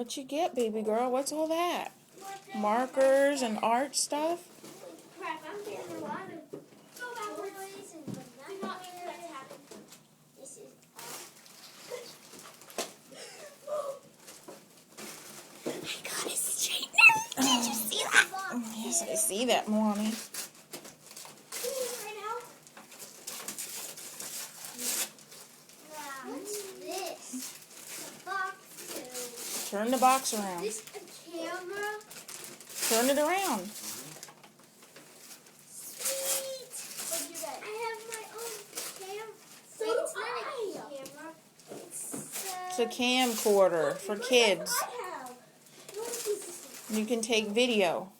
What you get, baby girl? What's all that? Markers and art stuff? Crap, I'm getting a lot of toys and bananas. This is I got a straightener. Did you see that? Yes, I see that, Mommy. What's this? A box. Turn the box around. Is this a camera? Turn it around. Sweet. What'd you get? I have my own camera. So it's not a camera. It's a camcorder for kids. I have. You can take video.